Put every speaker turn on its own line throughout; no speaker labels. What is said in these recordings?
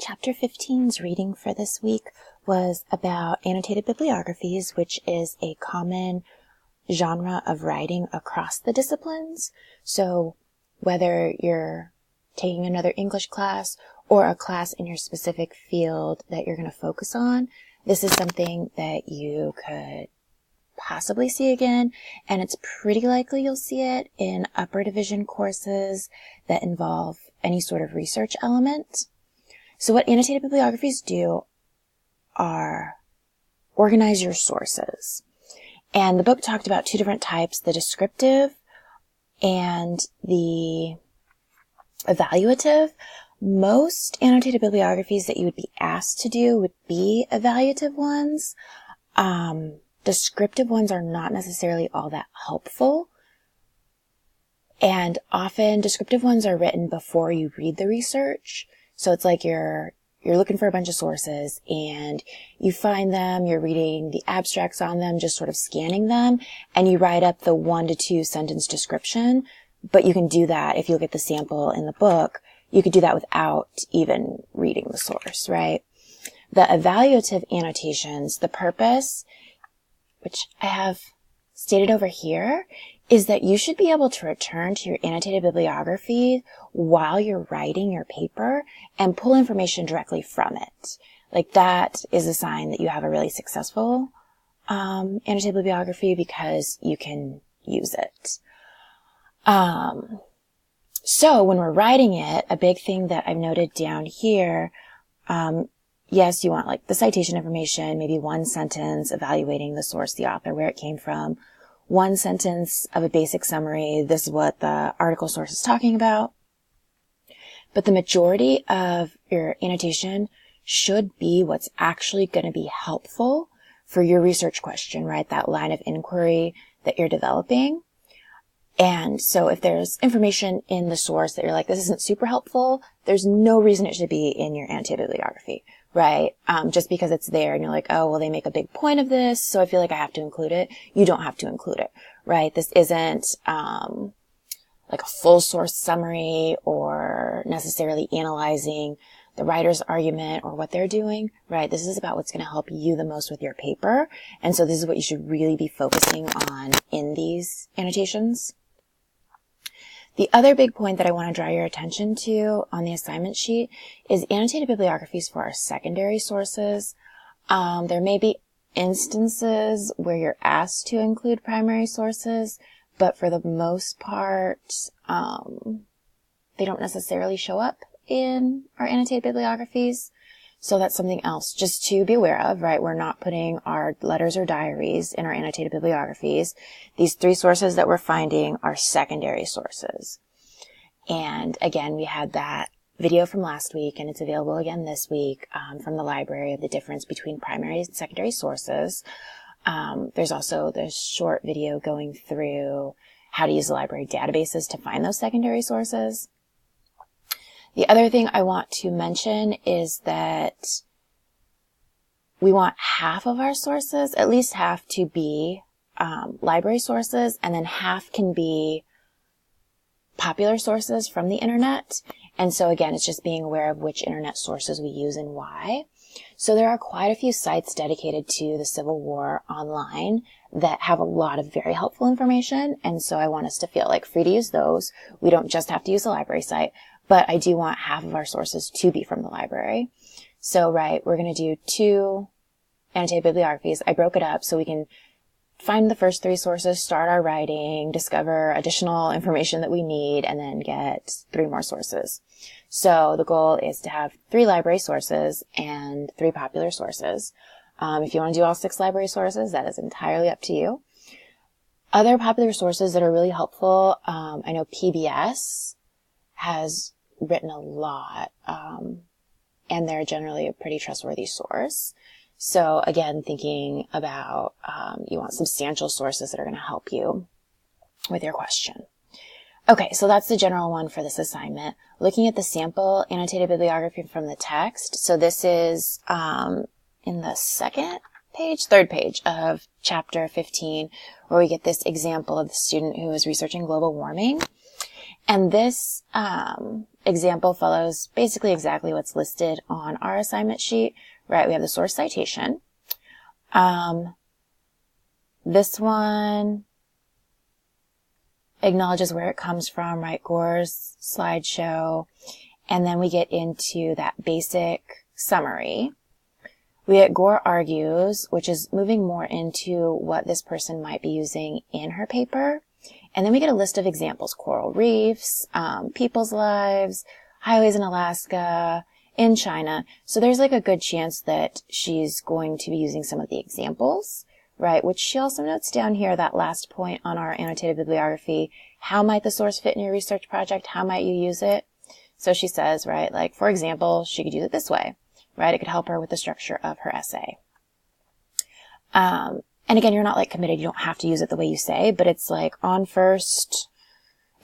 Chapter 15's reading for this week was about annotated bibliographies, which is a common genre of writing across the disciplines. So whether you're taking another English class or a class in your specific field that you're going to focus on, this is something that you could possibly see again, and it's pretty likely you'll see it in upper division courses that involve any sort of research element. So what annotated bibliographies do are organize your sources. And the book talked about two different types, the descriptive and the evaluative. Most annotated bibliographies that you would be asked to do would be evaluative ones. Descriptive ones are not necessarily all that helpful. And often descriptive ones are written before you read the research. So it's like you're looking for a bunch of sources and you find them, you're reading the abstracts on them, just sort of scanning them, and you write up the 1 to 2 sentence description. But you can do that if you look at the sample in the book. You could do that without even reading the source, right? The evaluative annotations, the purpose, which I have stated over here, is that you should be able to return to your annotated bibliography while you're writing your paper and pull information directly from it. Like, that is a sign that you have a really successful annotated bibliography because you can use it. So when we're writing it, a big thing that I've noted down here, yes, you want like the citation information, maybe one sentence evaluating the source, the author, where it came from, one sentence of a basic summary. This is what the article source is talking about. But the majority of your annotation should be what's actually going to be helpful for your research question, right? That line of inquiry that you're developing. And so if there's information in the source that you're like, this isn't super helpful, there's no reason it should be in your annotated bibliography, right? Just because it's there and you're like, oh, well, they make a big point of this, so I feel like I have to include it. You don't have to include it, right? This isn't, like a full source summary or necessarily analyzing the writer's argument or what they're doing, right? This is about what's going to help you the most with your paper. And so this is what you should really be focusing on in these annotations. The other big point that I want to draw your attention to on the assignment sheet is annotated bibliographies for our secondary sources. There may be instances where you're asked to include primary sources, but for the most part, they don't necessarily show up in our annotated bibliographies. So that's something else just to be aware of, right? We're not putting our letters or diaries in our annotated bibliographies. These 3 sources that we're finding are secondary sources. And again, we had that video from last week, and it's available again this week from the library, of the difference between primary and secondary sources. There's also this short video going through how to use the library databases to find those secondary sources. The other thing I want to mention is that we want half of our sources, at least half, to be library sources, and then half can be popular sources from the internet. And so again, it's just being aware of which internet sources we use and why. So there are quite a few sites dedicated to the Civil War online that have a lot of very helpful information. And so I want us to feel like free to use those. We don't just have to use a library site, but I do want half of our sources to be from the library. So, right, we're going to do 2 annotated bibliographies. I broke it up so we can find the first 3 sources, start our writing, discover additional information that we need, and then get 3 more sources. So the goal is to have 3 library sources and 3 popular sources. If you want to do all 6 library sources, that is entirely up to you. Other popular sources that are really helpful, I know PBS has written a lot, and they're generally a pretty trustworthy source. So again, thinking about, you want substantial sources that are going to help you with your question. Okay, so that's the general one for this assignment. Looking at the sample annotated bibliography from the text. So this is in the third page of chapter 15, where we get this example of the student who is researching global warming. And this example follows basically exactly what's listed on our assignment sheet, right? We have the source citation. This one acknowledges where it comes from, right? Gore's slideshow. And then we get into that basic summary. We get Gore argues, which is moving more into what this person might be using in her paper. And then we get a list of examples: coral reefs, people's lives, highways in Alaska, in China. So there's like a good chance that she's going to be using some of the examples, right? Which she also notes down here, that last point on our annotated bibliography. How might the source fit in your research project? How might you use it? So she says, right, like, for example, she could use it this way, right? It could help her with the structure of her essay. And again, you're not like committed. You don't have to use it the way you say, but it's like on first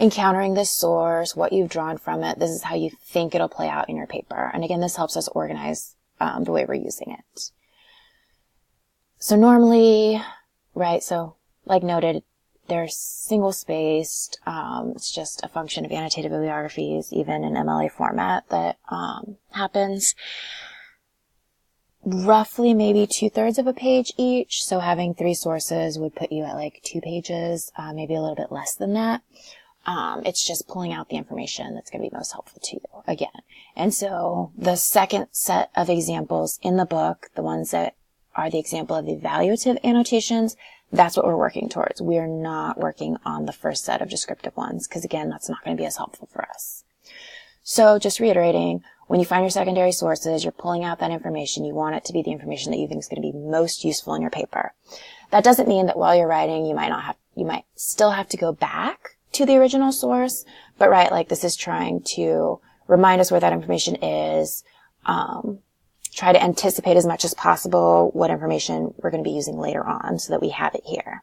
encountering this source, what you've drawn from it. This is how you think it'll play out in your paper. And again, this helps us organize the way we're using it. So normally, right, so like noted, they're single spaced. It's just a function of annotated bibliographies, even in MLA format, that happens. Roughly maybe 2/3 of a page each. So having 3 sources would put you at like 2 pages, maybe a little bit less than that. It's just pulling out the information that's going to be most helpful to you again. And so the second set of examples in the book, the ones that are the example of the evaluative annotations, that's what we're working towards. We are not working on the first set of descriptive ones, because again, that's not going to be as helpful for us. So just reiterating, when you find your secondary sources, you're pulling out that information. You want it to be the information that you think is going to be most useful in your paper. That doesn't mean that while you're writing, you might still have to go back to the original source, but right, like this is trying to remind us where that information is, try to anticipate as much as possible what information we're going to be using later on so that we have it here.